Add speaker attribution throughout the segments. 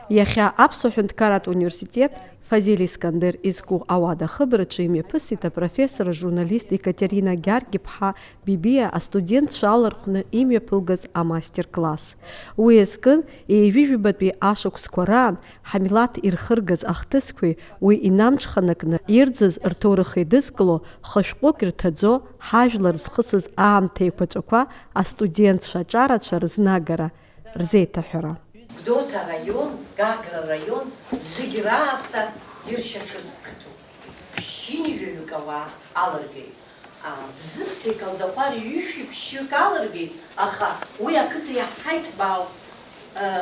Speaker 1: Иахьа Аԥсуа Ҳәынҭқарратә университет Фазил Искандер изку ауада хыбраҿы имҩаԥысит апрофессор журналист Екатерина Гьаргь-иԥҳа Бибиа астудентцәа алархәны имҩаԥылгаз амастер-класс. Уи азкын еиҩыжәибатәи ашықәсқәа раан ҳамилаҭ ирхыргаз ахҭысқәеи уи инамҽханакны ирӡыз рҭоурых еидызкыло хышәҟәык ирҭаӡо ҳажәлар зхысыз аамҭа еиқәаҵәақәа астудентцәа аҿарацәа рызнагара рзеиҭаҳәара.
Speaker 2: Гәдоуҭа раион, Гагра раион зегьы раасҭа иршьаҽыз қыҭоуп. Ԥшьынҩажәаҩык ауаа алыргеит. Бзыԥҭа икалдақәа ҩышәи-ԥшьҩык алыргеит, аха уи ақыҭа иаҳаиҭбаауп.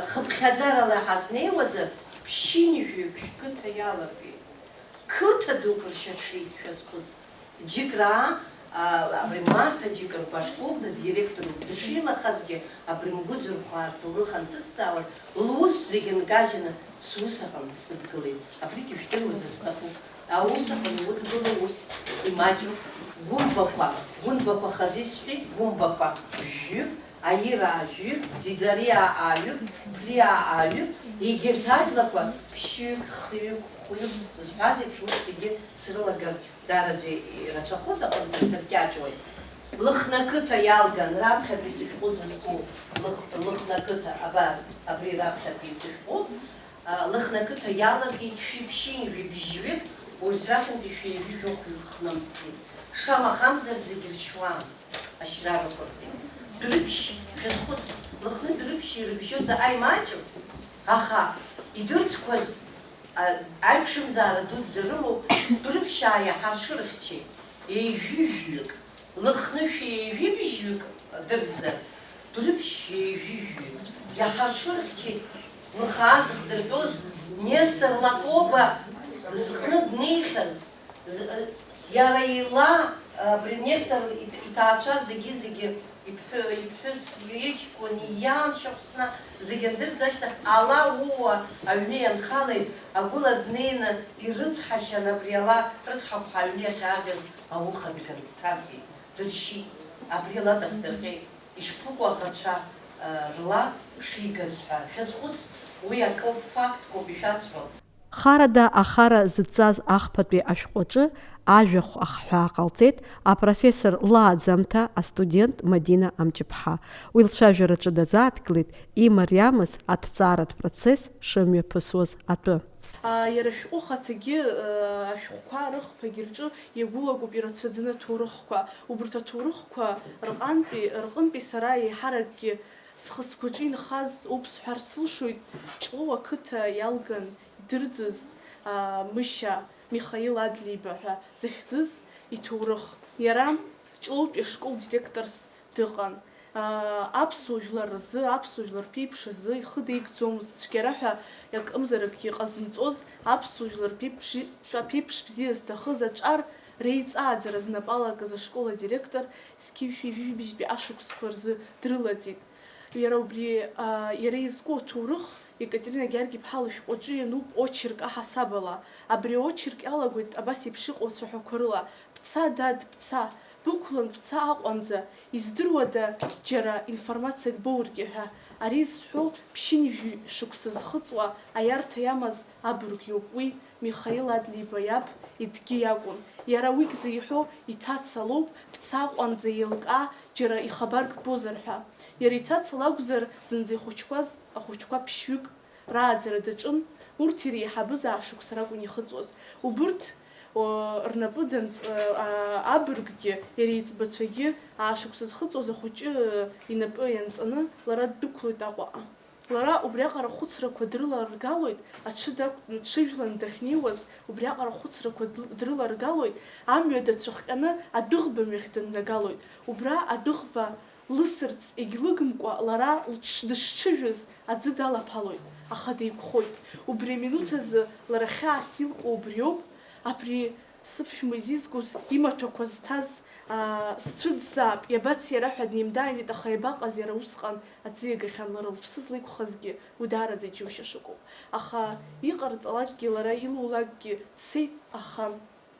Speaker 2: Хыԥхьаӡарала ҳазнеиуазар, ԥшьынҩажәаҩык шәқыҭа иалыргеит. Қыҭа дук ршьаҽеит шәазхәыц. Џьыкраа абри Марҭа Џьыкыр башколда директору дышилахазгьы абри мгәыӡырхәа рҭоурых антысҵаауа лус зегьы nkажьны сус аҟны сыдгылеит. Абригьы ижәдыруазар сҭахуп. Аус аҟны удгыло ус имаҷуп. Гәымбақәа хазы исҳәеит, гәымбақәа жәҩык, аираа жәҩык, ӡиӡариаа ааҩык, ԥлиаа ааҩык, егьырҭ ажәлақәа ԥшьҩык, хҩык, хәҩык зҳәаз еиԥш ус зегьы срылагар дараӡа ирацәахоит аҟынтә сыркьаҿуеит. Лыхнақыҭа иалган, раԥхьатәи сышәҟәы зызку лыхнақыҭа, абри раԥхьатәи сышәҟәы, лыхнақыҭа иалыргеит шәи-ԥшьынҩажәи бжьҩык, урҭ рахьынтәи шәи-ҩажәи хнымҳәеит. Шамахамзар зегьы ршьуан, ашьрарақәа рзы. Дәрыԥшь, шәазхәыц, лыхны дәрыԥшь ирыбжьоз аимаҷуп, аха идырӡқәаз аиԥшымзаара дуӡӡа рымоуп, дәрыԥшьаа иаҳаршырхьчеит. Еиҩыжәҩык, лыхны шәи-еиҩыбжьҩык дырӡзар, дәрыԥшь еиҩыжәҩык, иаҳаршырхьчеит. Лыхаа зыхдырҟьоз Нестор Лакоба зхны днеихьаз, иара ила абри Нестор иҭаацәа зегьы иԥҳәыс иҷкәын иан шьахәсна зегьы андырӡашьҭахь ала ууа аҩны ианхалеит, агәыла днеины ирыцҳашьан абри ала рыцҳақәҳа аҩны иахьаагаз ауха дҭаркит, дыршьит, абри ала дахьдырҟьеит, ишԥыкәу аӷацәа рла шигаз ҳәа. Шәазхәыц, уи акы фактқәоуп ишәасҳәо.
Speaker 1: Харада ахара зыҵаз ахԥатәи ашәҟәаҿы ажәахә ахҳәаа ҟалҵеит апрофессор лааӡамҭа астудент Мадина Амҷыԥҳа. Уи лцәажәараҿы дазааҭгылеит имариамыз аҭҵааратә процесс шымҩаԥысуаз атәы.
Speaker 3: Иара ашәҟәы хаҭагьы ашәҟәқәа рыхԥагьы рҿы иагәылагоуп ирацәаӡаны аҭоурыхқәа. Убарҭ аҭоурыхқәа рҟынтәи сара еиҳаракгьы схы-сгәаҿы инхаз ауп сҳәар сылшоит. Ҷлоу ақыҭа иалган идырӡыз Мышьа Михаил Адлеиба ҳәа захьӡыз иҭоурых. Иара Ҷлоутәи ашкол директорс дыҟан. Аԥсуа жәлар рзы, аԥсуа жәлар ԥеиԥш азы ихы деигӡомызт цәгьара ҳәа акымзаракгьы иҟазымҵоз аԥсуа жәлар ԥеиԥш бзиа зҭахыз аҿар реиҵааӡара знапалакыз ашкол адиректор зқьи-шәи-жәибжьтәи ашықәсқәа рзы дрылаӡит. Иара изку аҭоурых Екатерина Гьаргь-иԥҳа лышәҟәаҿы иануп очерк аҳасабала. Абри очерк иалагоит абас еиԥш иҟоу ацәаҳәақәа рыла. Бца, дад, бца, бықәлан бца Аҟәанӡа, издыруада џьара информациак боургьы ҳәа. Ари зҳәо ԥшьынҩажәи шықәса зхыҵуа аиарҭа иамаз абырг иоуп. Уи Михаил Адлеиба иаб идгьы иакәын. Иара уигь зиҳәо иҭаца лоуп, бца Аҟәанӡа еилкаа џьара ихабарк бозар ҳәа. Иара иҭаца лакәзар зынӡа ихәыҷқәаз ахәыҷқәа ԥшьҩык рааӡара даҿын, урҭ иреиҳабыз аашықәса ракәын ихыҵуаз. Убырҭ рнапы абырггьы иара иӡбацәагьы аашықәса зхыҵуаз ахәыҷы инапы ианҵаны лара ддәықәлоит Аҟәаҟа. Лара убриаҟара хәыцрақәа дрыларгалоит, аҽыжәлан дахьнеиуаз убриаҟара хәыцрақәа дрыларгалоит, амҩа дацәыхҟьаны адәыӷба мҩахь дыннагалоит. Убра адәыӷба лысырц егьлыгымкәа лара дышҽыжәыз аӡы далаԥалоит, аха деиқәхоит. Убри аминуҭ азы лара хьаас илку убриоуп, абри сыԥшәма изизгоз имаҭәақәа зҭаз сцәыӡзаап, иабац иара ҳәа днеимдааит, аха иабаҟаз иара усҟан аӡы иагахьан. Лара лыԥсы злеиқәхазгьы уи даараӡа иџьушьашақәоуп. Аха иҟарҵалакгьы лара илулакгьы цеит, аха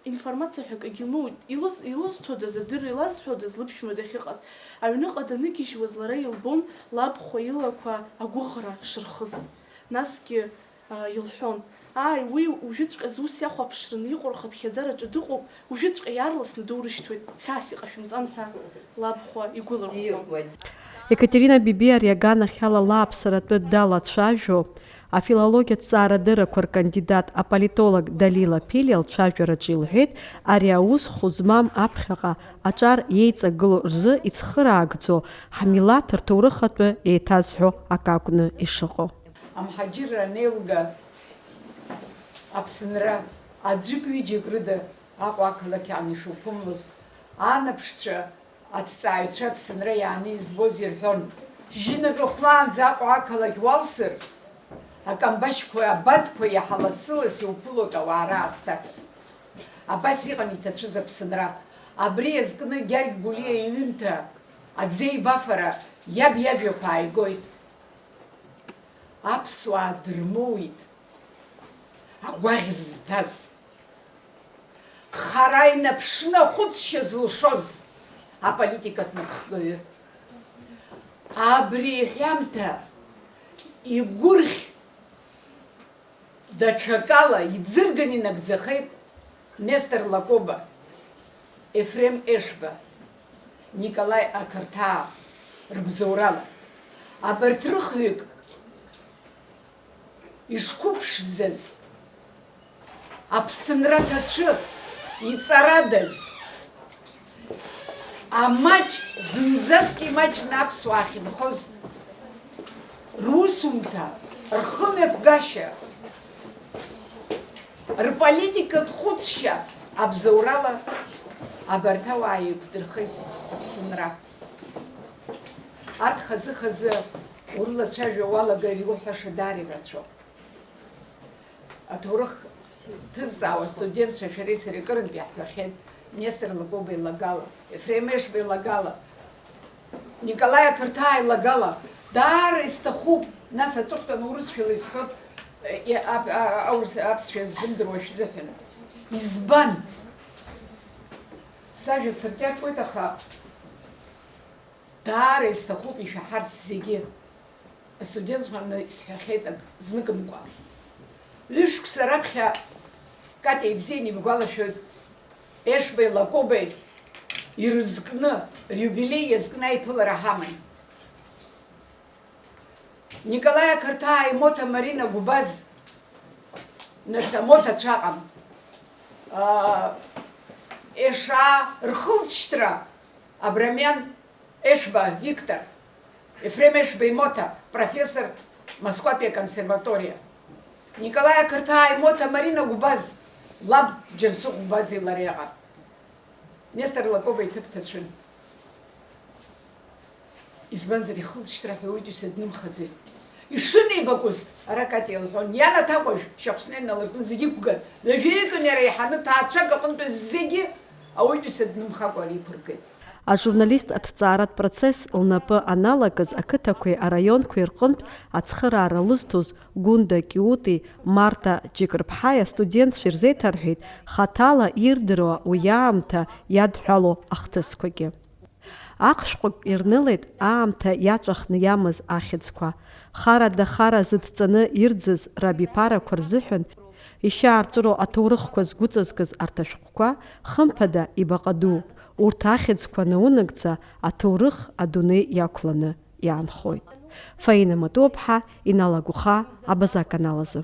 Speaker 3: информациа ҳәа акгьы лмоуит. Илызҭодаз адырра илазҳәодаз лыԥшәма дахьыҟаз. Аҩныҟа даныгьежьуаз лара илбон лабхәа илақәа агәыӷра шырхыз. Насгьы илҳәон, уи уажәыҵәҟьа зус иахәаԥшраны иҟоу рхыԥхьаӡараҿы дыҟоуп, уажәыҵәҟьа иаарласны доурышьҭуеит, хьаас иҟашәымҵан ҳәа лабхәа игәылырхәон.
Speaker 1: Екатерина Биби ари аганахьала лааԥсаратәы далацәажәо афилологиатә ҵаарадыррақәа ркандидат аполитолог Далила Пилиа лцәажәараҿы илҳәеит, ари аус хәы змам аԥхьаҟа аҿар иеиҵагылоу рзы ицхыраагӡо ҳмилаҭ рҭоурыхатәы еиҭазҳәо акакәны ишыҟоу.
Speaker 4: Амҳаџьырра анеилга Аԥсынра аӡәык-ҩыџьак рыда Аҟәа ақалақь аан ишуԥымлоз, анаԥшцәа, аҭҵааҩцәа Аԥсынра иааны избоз ирҳәон, жьынак рыхәлаанӡа Аҟәа ақалақь уалсыр, акамбашьқәа, абадқәа иаҳа лассы-ласс иуԥылоит ауаа раасҭа. Абас иҟан иҭацәыз Аԥсынра. Абри иазкны Гьаргь Гәлиа иҩымҭа аӡеибафара иаб иажәақәа ааигоит. Аԥсуаа дырмоуит агәаӷь зҭаз, хара инаԥшны ахәыцшьа зылшоз аполитикатә напхгаҩы. Абри иҳәамҭа игәырӷь даҽакала иӡырган инагӡахеит Нестор Лакоба, Ефрем Ешба, Николаи Ақырҭаа рыбзоурала. Абарҭ рыхҩык ишқәыԥшӡаз, Аԥсынра ҭацәы иҵарадаз, амаҷ зынӡаск имаҷны аԥсуаа ахьынхоз русумҭа, рхымҩаԥгашьа, рполитикатә хәыцшьа абзоурала абарҭ ауаа еиқәдырхеит Аԥсынра. Арҭ хазы-хазы урылацәажәо уалагар иуҳәаша даара ирацәоуп. Аҭоурых ҭызҵаауа студентцәа шәареи сареи акырынтә иаҳҳәахьеит Нестор Лакоба илагала, Ефрем Ешба илагала, Николаи Ақырҭаа илагала. Даара исҭахуп, нас аҵыхәтәан урысшәала исҳәоит, аԥсшәа ззымдыруа шәзыҳәан. Избан? Сажәа сыркьаҿуеит, аха даара исҭахуп ишәаҳарц зегьы. Астудентцәа исҳәахьеит ак зныкымкәа. Ҩышықәса раԥхьа Катиа ибзианы ибгәалашәоит, Ешбеи Лакобеи ирызкны, риубилеи иазкны аиԥылара ҳаман. Николаи Ақырҭаа имоҭа Марина Гәбаз, нас амоҭа цәаҟам. Ешаа рхылҵшьҭра Абрамиан Ешба Виктор, Ефрем Ешба имоҭа профессор Москватәи аконсерваториа. Николаи Ақырҭаа имоҭа Марина Гәбаз, лаб Џьансыхә Гәбази лареи аҟара. Нестор Лакоба иҭыԥ ҭацәын. Избанзар ихылҵшьҭра ҳәа уаҩытәыҩса днымхаӡеит. Ишынеибакәыз ара Катиа илҳәон, ианаҭакәажә Шьахәсна иналыркын зегьы иқәган, ҩажәеиган иара иҳаны ҭаацәак аҟынтәи зегьы ауаҩытәыҩса днымхакәа иқәыргеит.
Speaker 1: Ажурналист аҭҵааратә процесс лнапы аналагаз ақыҭақәеи араионқәеи рҟынтә ацхыраара лызҭоз Гәында Киути, Марта Ҷикрԥҳаи астудентцәа ирзеиҭарҳәеит хаҭала ирдыруа уи аамҭа иадҳәало ахҭысқәагьы. Аҟшәҟәык ирнылеит аамҭа иаҵәахны иамаз ахьыӡқәа. Хара-дахара зыдҵаны ирӡыз рабиԥарақәа рзыҳәан ишьаарҵәыро аҭоурыхқәа згәыҵазкыз арҭ ашәҟәқәа хымԥада ибаҟаду. Урҭ ахьыӡқәа наунагӡа аҭоурых адунеи иақәланы иаанхоит. Фаина Матуԥҳа, Инал Агәха, Абаза канал азы.